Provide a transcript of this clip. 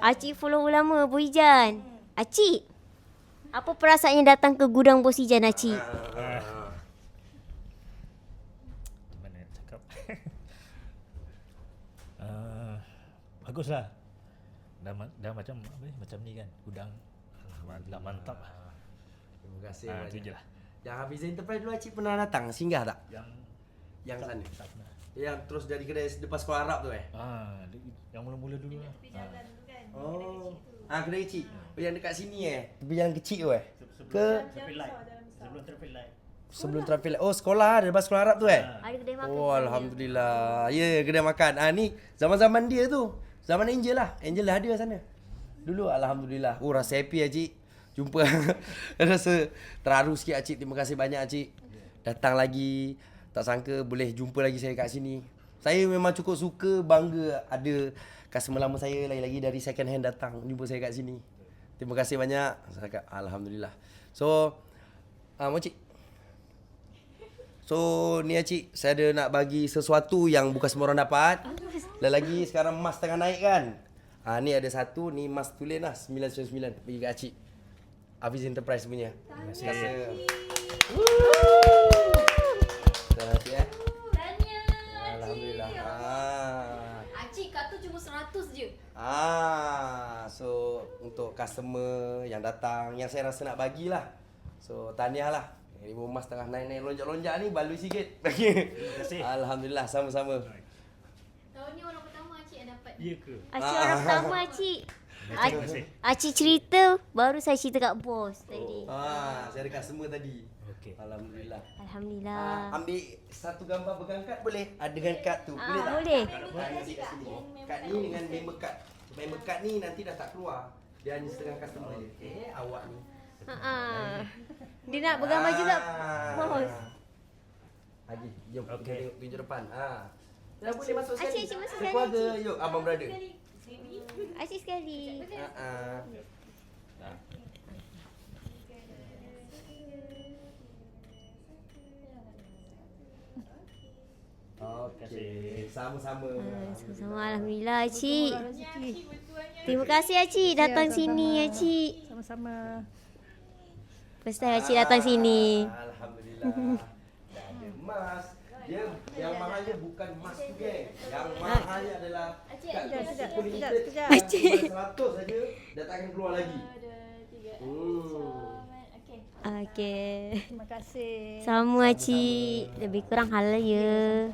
Acik follow lama Bos Ijan. Acik, apa perasaannya datang ke gudang Bos Ijan, Acik? Mana nak cakap? Baguslah. Dah macam apa ni? Macam ni kan. Gudang. Alhamdulillah mantap lah. Terima kasih Itu banyak. je lah. Yang Hafiz Enterprise dulu Acik pernah datang, singgah tak? Yang tak, sana. Tak pernah. Yang terus dari kedai lepas sekolah Arab tu Yang mula-mula dulu lah. Oh. Kedai kecil. Oh, yang dekat sini Tepi jalan kecil tu Ke Sebelum traffic light. sebelum traffic light. Oh, sekolah lepas sekolah Arab tu Ada kedai makan. Oh, alhamdulillah. Ya, kedai makan. Ni zaman-zaman dia tu. Zaman Angel lah. Angel dah ada sana. Dulu alhamdulillah. Oh, rasa happy Acik. Jumpa. Rasa terharu sikit Acik. Terima kasih banyak Acik. Datang lagi. Tak sangka boleh jumpa lagi saya kat sini. Saya memang cukup suka, bangga ada customer lama saya lagi-lagi dari second hand datang jumpa saya kat sini. Terima kasih banyak. Saya cakap alhamdulillah. So, Cik. So, ni Cik, saya ada nak bagi sesuatu yang bukan semua orang dapat. Lagi sekarang emas tengah naik kan. Ni ada satu, ni emas tulen lah 999 bagi kat Cik. Hafiz Enterprise punya. Terima kasih. Terima kasih Alhamdulillah. Acik kata cuma 100 je. So untuk customer yang datang, yang saya rasa nak bagilah. So tahniah lah. Ibu emas tengah naik-naik lonjak-lonjak ni balu sikit. Terima kasih. Alhamdulillah sama-sama. Tahun ni orang pertama Acik yang dapat. Ya ke? Acik orang pertama Acik. Terima kasih. Acik cerita, baru saya cerita kat bos tadi. Saya ada customer tadi. Okey. Alhamdulillah. Alhamdulillah. Ambil satu gambar pegang kad boleh? Dengan kad tu. Boleh tak? Boleh. Ambil kat sini. Kad ni dengan member card. Member card ni nanti dah tak keluar. Dia hanya setengah customer je. Awak ni. Dia nak bergambar juga bos. Haji, jom Okey. kita tunjuk depan. Dah boleh masuk sekali. Acik masuk sekali, Sekeluarga, Acik. yuk abang brother. Acik sekali. Okey, sama-sama. Sama-sama alhamdulillah Acik. Terima kasih Acik datang sini Acik. Sama-sama. First time Acik datang sini. Alhamdulillah. Dah ada emas. Dia yang mahalnya bukan emas tu geng. Yang mahalnya adalah Sekejap. Acik 100 saja dah tak akan keluar lagi. Okey. Terima kasih. Sama Acik. Lebih kurang halal ya.